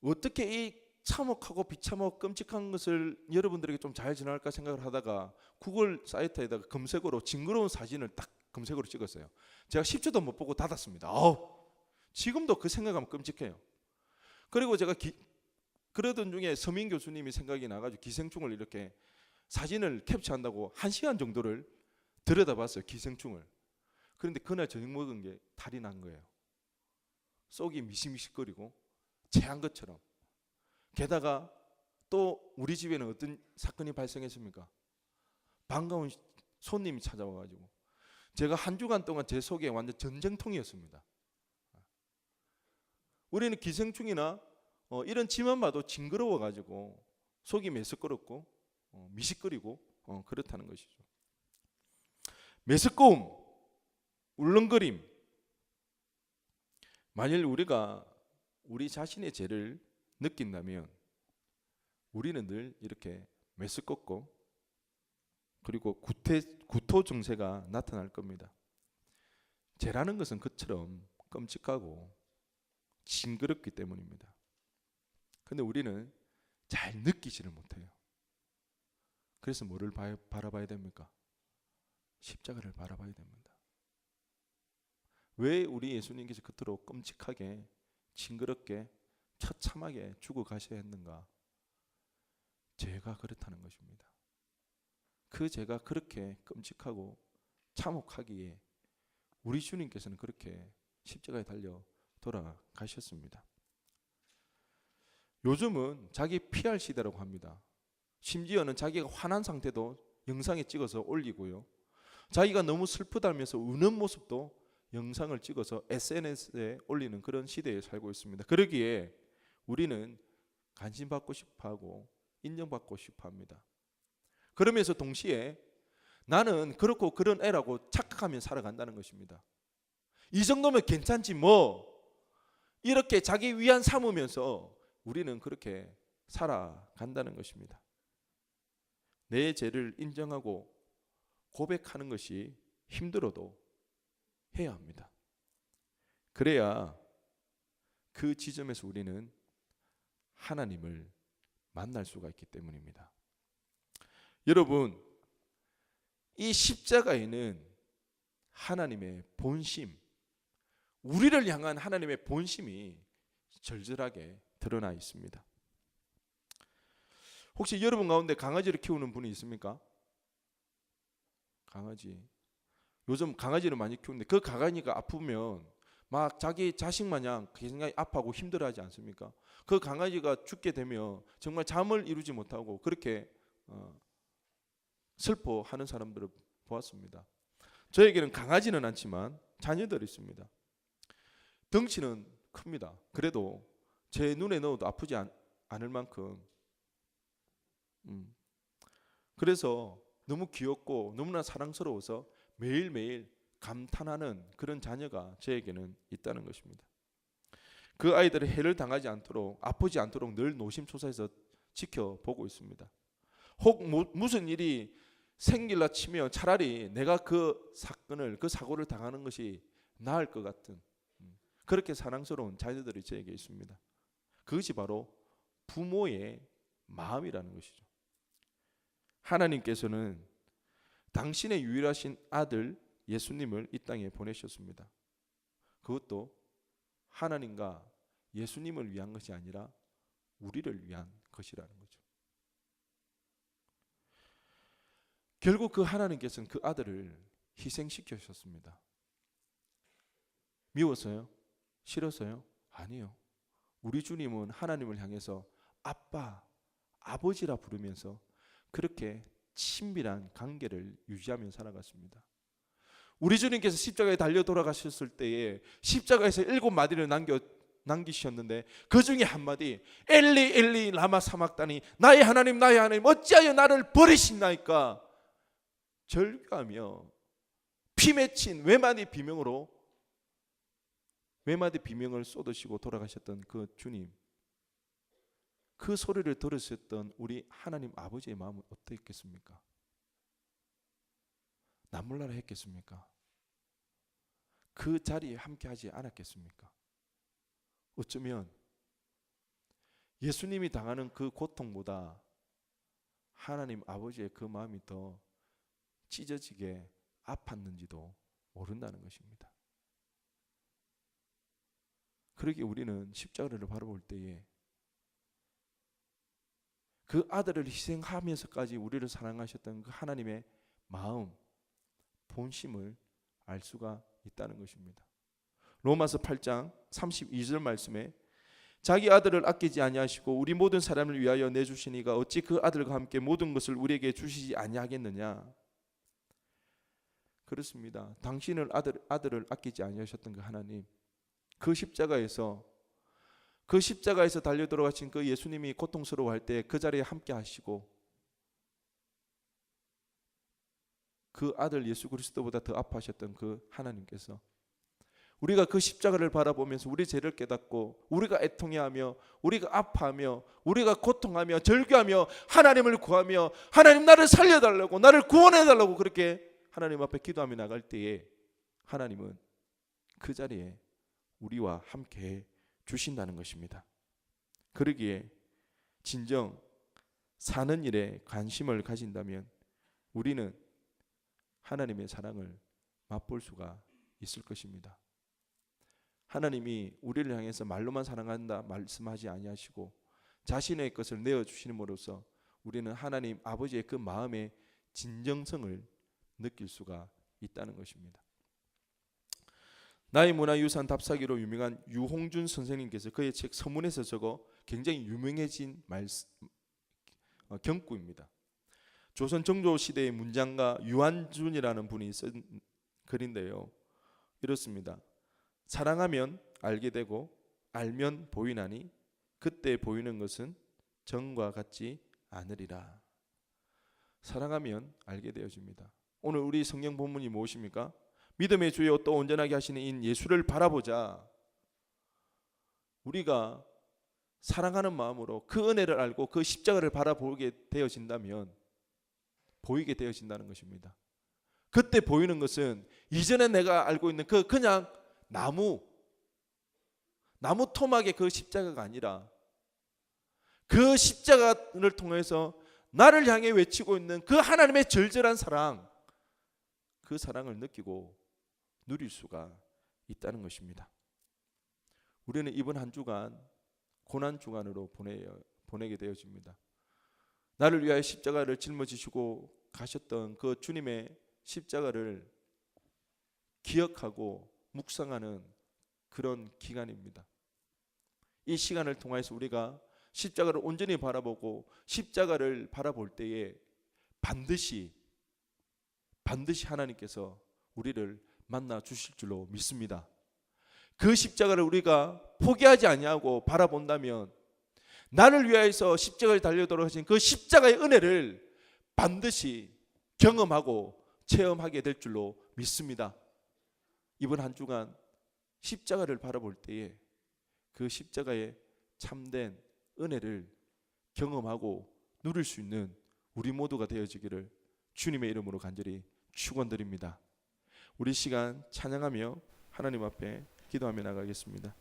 어떻게 이 참혹하고 비참하고 끔찍한 것을 여러분들에게 좀 잘 전할까 생각을 하다가 구글 사이트에다가 검색어로 징그러운 사진을 딱 검색어로 찍었어요. 제가 10초도 못 보고 닫았습니다. 지금도 그 생각하면 끔찍해요. 그리고 제가 그러던 중에 서민 교수님이 생각이 나가지고 기생충을 이렇게 사진을 캡처한다고 1시간 정도를 들여다봤어요. 기생충을. 그런데 그날 저녁 먹은 게 탈이 난 거예요. 속이 미식미식거리고 체한 것처럼. 게다가 또 우리 집에는 어떤 사건이 발생했습니까? 반가운 손님이 찾아와가지고 제가 한 주간 동안 제 속에 완전 전쟁통이었습니다. 우리는 기생충이나 이런 쥐만 봐도 징그러워가지고 속이 메스꺼웠고 미식거리고 그렇다는 것이죠. 메스꺼움, 울렁거림. 만일 우리가 우리 자신의 죄를 느낀다면 우리는 늘 이렇게 메스껍고 그리고 구토 증세가 나타날 겁니다. 죄라는 것은 그처럼 끔찍하고 징그럽기 때문입니다. 그런데 우리는 잘 느끼지를 못해요. 그래서 뭐를 바라봐야 됩니까? 십자가를 바라봐야 됩니다. 왜 우리 예수님께서 그토록 끔찍하게 징그럽게 처참하게 죽어가셔야 했는가? 죄가 그렇다는 것입니다. 그 죄가 그렇게 끔찍하고 참혹하기에 우리 주님께서는 그렇게 십자가에 달려 돌아가셨습니다. 요즘은 자기 PR 시대라고 합니다. 심지어는 자기가 화난 상태도 영상에 찍어서 올리고요. 자기가 너무 슬프다면서 우는 모습도 영상을 찍어서 SNS에 올리는 그런 시대에 살고 있습니다. 그러기에 우리는 관심받고 싶어하고 인정받고 싶어합니다. 그러면서 동시에 나는 그렇고 그런 애라고 착각하며 살아간다는 것입니다. 이 정도면 괜찮지 뭐 이렇게 자기 위안 삼으면서 우리는 그렇게 살아간다는 것입니다. 내 죄를 인정하고 고백하는 것이 힘들어도 해야 합니다. 그래야 그 지점에서 우리는 하나님을 만날 수가 있기 때문입니다. 여러분, 이 십자가에는 하나님의 본심, 우리를 향한 하나님의 본심이 절절하게 드러나 있습니다. 혹시 여러분 가운데 강아지를 키우는 분이 있습니까? 강아지. 요즘 강아지를 많이 키우는데 그 강아지가 아프면 막 자기 자식 마냥 굉장히 아파하고 힘들어하지 않습니까? 그 강아지가 죽게 되면 정말 잠을 이루지 못하고 그렇게 슬퍼하는 사람들을 보았습니다. 저에게는 강아지는 않지만 자녀들이 있습니다. 덩치는 큽니다. 그래도 제 눈에 넣어도 아프지 않을 만큼 그래서 너무 귀엽고 너무나 사랑스러워서 매일매일 감탄하는 그런 자녀가 저에게는 있다는 것입니다. 그 아이들이 해를 당하지 않도록 아프지 않도록 늘 노심초사해서 지켜보고 있습니다. 혹 무슨 일이 생길라 치면 차라리 내가 그 사건을 그 사고를 당하는 것이 나을 것 같은 그렇게 사랑스러운 자녀들이 저에게 있습니다. 그것이 바로 부모의 마음이라는 것이죠. 하나님께서는 당신의 유일하신 아들 예수님을 이 땅에 보내셨습니다. 그것도 하나님과 예수님을 위한 것이 아니라 우리를 위한 것이라는 거죠. 결국 그 하나님께서는 그 아들을 희생시키셨습니다. 미워서요? 싫어서요? 아니요. 우리 주님은 하나님을 향해서 아빠, 아버지라 부르면서 그렇게 친밀한 관계를 유지하며 살아갔습니다. 우리 주님께서 십자가에 달려 돌아가셨을 때에 십자가에서 7마디를 남기셨는데 그 중에 한마디 엘리 엘리 라마 사막다니 나의 하나님 어찌하여 나를 버리시나이까 절규하며 피 맺힌 외마디 비명을 쏟으시고 돌아가셨던 그 주님, 그 소리를 들으셨던 우리 하나님 아버지의 마음은 어떠했겠습니까? 남몰라라 했겠습니까? 그 자리에 함께하지 않았겠습니까? 어쩌면 예수님이 당하는 그 고통보다 하나님 아버지의 그 마음이 더 찢어지게 아팠는지도 모른다는 것입니다. 그러기에 우리는 십자가를 바라볼 때에 그 아들을 희생하면서까지 우리를 사랑하셨던 그 하나님의 마음, 본심을 알 수가 있다는 것입니다. 로마서 8장 32절 말씀에 자기 아들을 아끼지 아니하시고 우리 모든 사람을 위하여 내주시니가 어찌 그 아들과 함께 모든 것을 우리에게 주시지 아니하겠느냐. 그렇습니다. 당신을 아들을 아끼지 아니하셨던 그 하나님, 그 십자가에서 달려 돌아가신 그 예수님이 고통스러워할 때 그 자리에 함께 하시고 그 아들 예수 그리스도보다 더 아파하셨던 그 하나님께서 우리가 그 십자가를 바라보면서 우리 죄를 깨닫고 우리가 애통해하며 우리가 아파하며 우리가 고통하며 절규하며 하나님을 구하며 하나님 나를 살려달라고 나를 구원해달라고 그렇게 하나님 앞에 기도하며 나갈 때에 하나님은 그 자리에 우리와 함께 주신다는 것입니다. 그러기에 진정 사는 일에 관심을 가진다면 우리는 하나님의 사랑을 맛볼 수가 있을 것입니다. 하나님이 우리를 향해서 말로만 사랑한다 말씀하지 아니하시고 자신의 것을 내어주심으로써 우리는 하나님 아버지의 그 마음의 진정성을 느낄 수가 있다는 것입니다. 나의 문화유산 답사기로 유명한 유홍준 선생님께서 그의 책 서문에서 적어 굉장히 유명해진 경구입니다. 조선 정조 시대의 문장가 유한준이라는 분이 쓴 글인데요. 이렇습니다. 사랑하면 알게 되고 알면 보이나니 그때 보이는 것은 전과 같지 않으리라. 사랑하면 알게 되어집니다. 오늘 우리 성경 본문이 무엇입니까? 믿음의 주여 또 온전하게 하시는 인 예수를 바라보자. 우리가 사랑하는 마음으로 그 은혜를 알고 그 십자가를 바라보게 되어진다면 보이게 되어진다는 것입니다. 그때 보이는 것은 이전에 내가 알고 있는 그냥 나무 토막의 그 십자가가 아니라 그 십자가를 통해서 나를 향해 외치고 있는 그 하나님의 절절한 사랑, 그 사랑을 느끼고 누릴 수가 있다는 것입니다. 우리는 이번 한 주간 고난 주간으로 보내게 되어집니다. 나를 위하여 십자가를 짊어지시고 가셨던 그 주님의 십자가를 기억하고 묵상하는 그런 기간입니다. 이 시간을 통해서 우리가 십자가를 온전히 바라보고 십자가를 바라볼 때에 반드시 하나님께서 우리를 만나 주실 줄로 믿습니다. 그 십자가를 우리가 포기하지 아니하고 바라본다면 나를 위하여서 십자가를 달려 돌아가신 그 십자가의 은혜를 반드시 경험하고 체험하게 될 줄로 믿습니다. 이번 한 주간 십자가를 바라볼 때에 그 십자가의 참된 은혜를 경험하고 누릴 수 있는 우리 모두가 되어지기를 주님의 이름으로 간절히 축원드립니다. 우리 시간 찬양하며 하나님 앞에 기도하며 나가겠습니다.